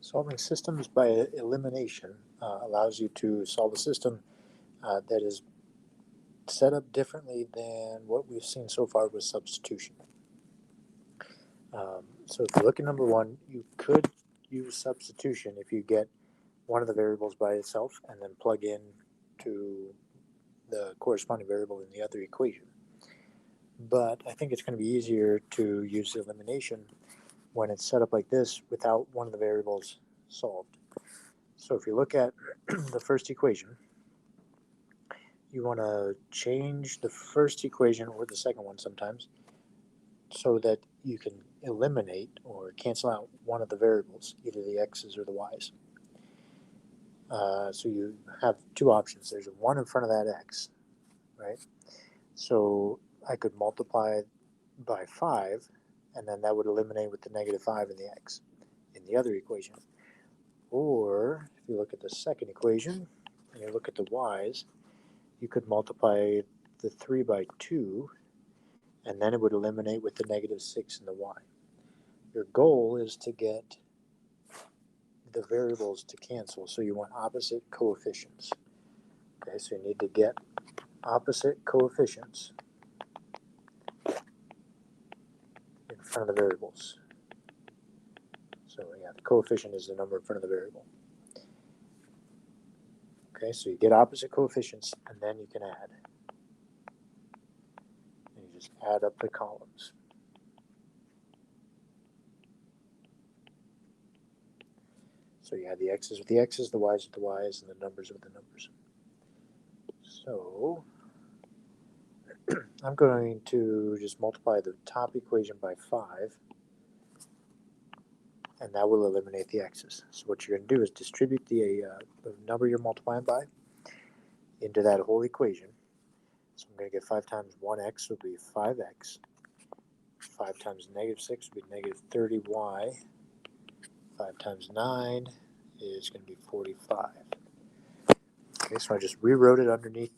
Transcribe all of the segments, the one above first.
Solving systems by elimination allows you to solve a system that is set up differently than what we've seen so far with substitution. So if you look at number one, you could use substitution if you get one of the variables by itself and then plug in to the corresponding variable in the other equation. But I think it's going to be easier to use elimination when it's set up like this without one of the variables solved. So if you look at the first equation, you want to change the first equation or the second one sometimes so that you can eliminate or cancel out one of the variables, either the x's or the y's. So you have two options. There's a 1 in front of that x, right? So I could multiply by 5, and then that would eliminate with the -5 in the x in the other equation. Or if you look at the second equation and you look at the y's, you could multiply the 3 by 2, and then it would eliminate with the -6 in the y. Your goal is to get the variables to cancel, so you want opposite coefficients. Okay, so you need to get opposite coefficients in front of the variables. So yeah, the coefficient is the number in front of the variable. Okay, so you get opposite coefficients, and then you can add. And you just add up the columns. So you have the x's with the x's, the y's with the y's, and the numbers with the numbers. So I'm going to just multiply the top equation by 5, and that will eliminate the x's. So what you're going to do is distribute the number you're multiplying by into that whole equation. So I'm going to get 5 times 1x would be 5x. 5 times -6 would be -30y. 5 times 9 is going to be 45. Okay, so I just rewrote it underneath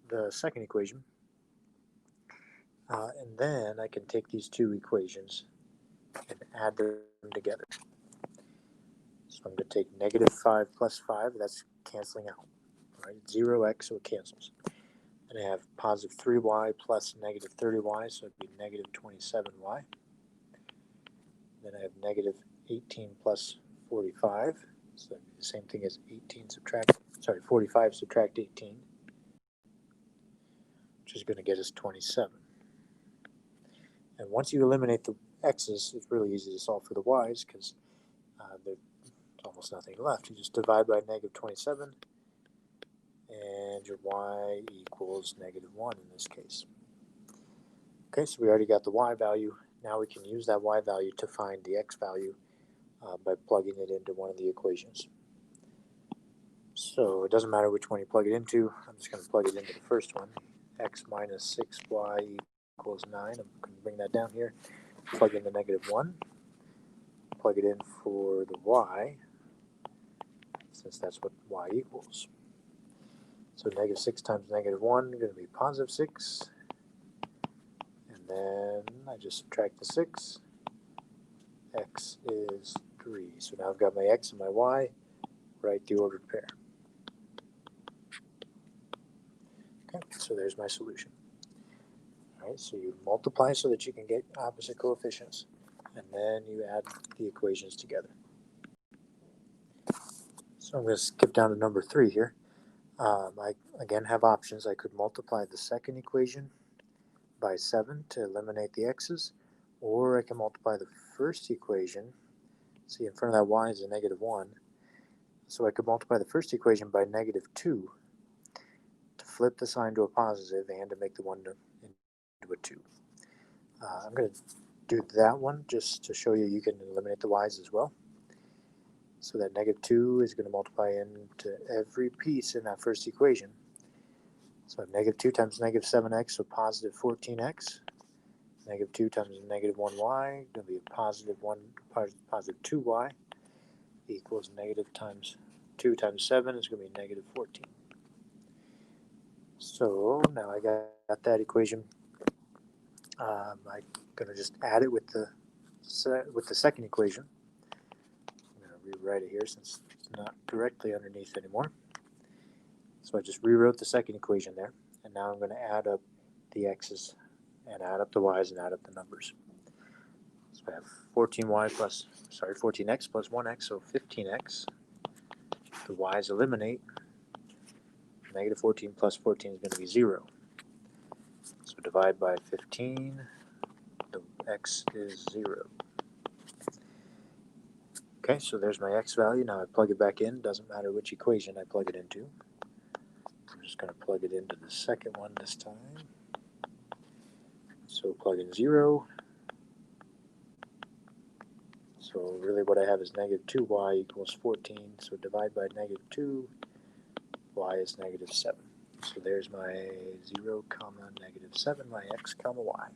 the second equation. And then I can take these two equations and add them together. So I'm going to take -5 plus 5, that's canceling out. Right? 0x, so it cancels. And I have positive 3y plus -30y, so it'd be -27y. Then I have -18 plus 45, so that'd be the same thing as 45 subtract 18, which is going to get us 27. And once you eliminate the x's, it's really easy to solve for the y's because there's almost nothing left. You just divide by -27, and your y equals -1 in this case. Okay, so we already got the y value. Now we can use that y value to find the x value by plugging it into one of the equations. So it doesn't matter which one you plug it into. I'm just going to plug it into the first one. X minus 6y equals 9. I'm going to bring that down here. Plug in the -1. Plug it in for the y, since that's what y equals. So -6 times -1 is going to be positive 6. And then I just subtract the 6. X is 3. So now I've got my x and my y, write the ordered pair. Okay, so there's my solution. All right, so you multiply so that you can get opposite coefficients, and then you add the equations together. So I'm going to skip down to number 3 here. I again have options. I could multiply the second equation by 7 to eliminate the x's, or I can multiply the first equation. See, in front of that y is a -1. So I could multiply the first equation by -2 to flip the sign to a positive and to make the 1 into a 2. I'm going to do that one just to show you you can eliminate the y's as well. So that -2 is going to multiply into every piece in that first equation. So I have -2 times -7x, so positive 14x. -2 times -1y, going to be a positive 2y, equals negative times 2 times 7 is going to be -14. So now I got that equation. I'm going to just add it with the second equation. I'm going to write it here since it's not directly underneath anymore. So I just rewrote the second equation there, and now I'm going to add up the x's and add up the y's and add up the numbers. So I have 14x plus 1x, so 15x. The y's eliminate. Negative 14 plus 14 is going to be 0. So divide by 15, the x is 0. Okay, so there's my x value. Now I plug it back in. Doesn't matter which equation I plug it into. I'm just going to plug it into the second one this time. So plug in 0. So really what I have is negative 2y equals 14. So divide by negative 2, y is negative 7. So there's my 0, comma, negative 7, my x, comma, y.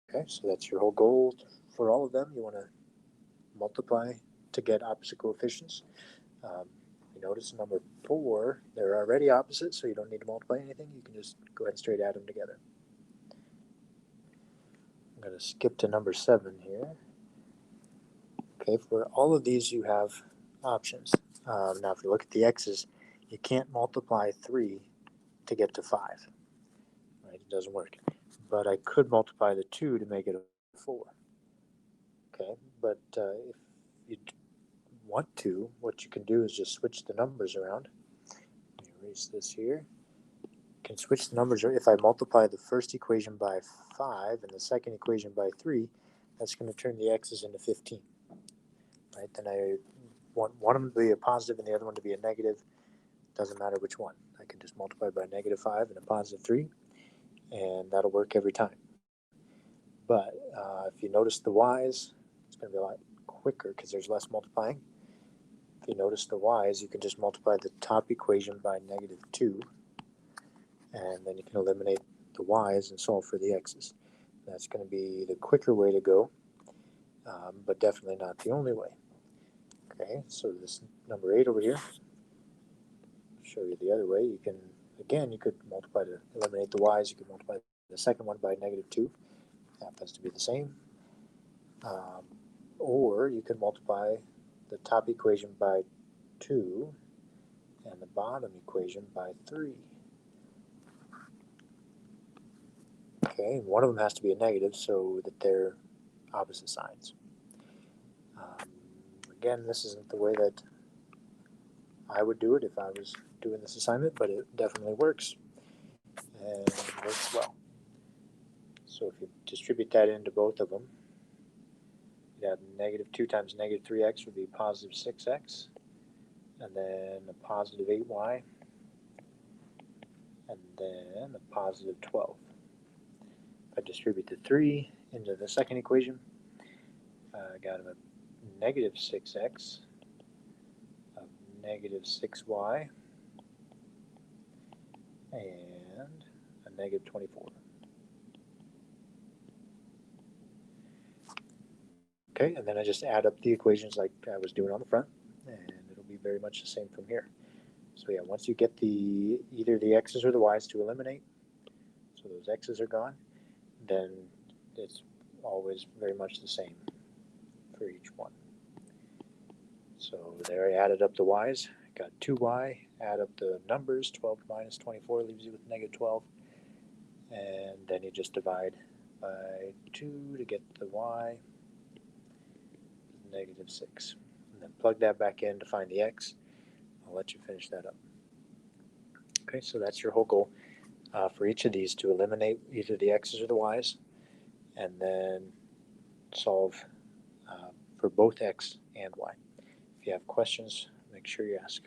Okay, so that's your whole goal for all of them. You want to multiply to get opposite coefficients. You notice number 4, they're already opposite, so you don't need to multiply anything. You can just go ahead and straight add them together. I'm going to skip to number 7 here. Okay, for all of these you have options. Now if you look at the x's, you can't multiply 3 to get to 5. Right? It doesn't work. But I could multiply the 2 to make it a 4. Okay, but if you want to, what you can do is just switch the numbers around. Let me erase this here. You can switch the numbers. If I multiply the first equation by 5 and the second equation by 3, that's going to turn the x's into 15. Right? Then I want one of them to be a positive and the other one to be a negative. Doesn't matter which one. I can just multiply by negative 5 and a positive 3, and that'll work every time. But if you notice the y's, it's going to be a lot quicker because there's less multiplying. If you notice the y's, you can just multiply the top equation by negative 2, and then you can eliminate the y's and solve for the x's. That's going to be the quicker way to go, but definitely not the only way. Okay, so this number 8 over here, I'll show you the other way. You can, again, you could multiply to eliminate the y's. You could multiply the second one by negative 2. Happens to be the same. Or you can multiply the top equation by 2 and the bottom equation by 3. Okay, and one of them has to be a negative so that they're opposite signs. Again, this isn't the way that I would do it if I was doing this assignment, but it definitely works, and works well. So if you distribute that into both of them, you have negative 2 times negative 3x would be positive 6x, and then a positive 8y, and then a positive 12. If I distribute the 3 into the second equation, I got a negative 6x, a negative 6y, and a negative 24. Okay, and then I just add up the equations like I was doing on the front, and it'll be very much the same from here. So yeah, once you get either the x's or the y's to eliminate, so those x's are gone, then it's always very much the same for each one. So there I added up the y's, got 2y, add up the numbers, 12 minus 24 leaves you with negative 12, and then you just divide by 2 to get the y, negative 6. And then plug that back in to find the x. I'll let you finish that up. Okay, so that's your whole goal for each of these, to eliminate either the x's or the y's, and then solve for both x and y. If you have questions, make sure you ask.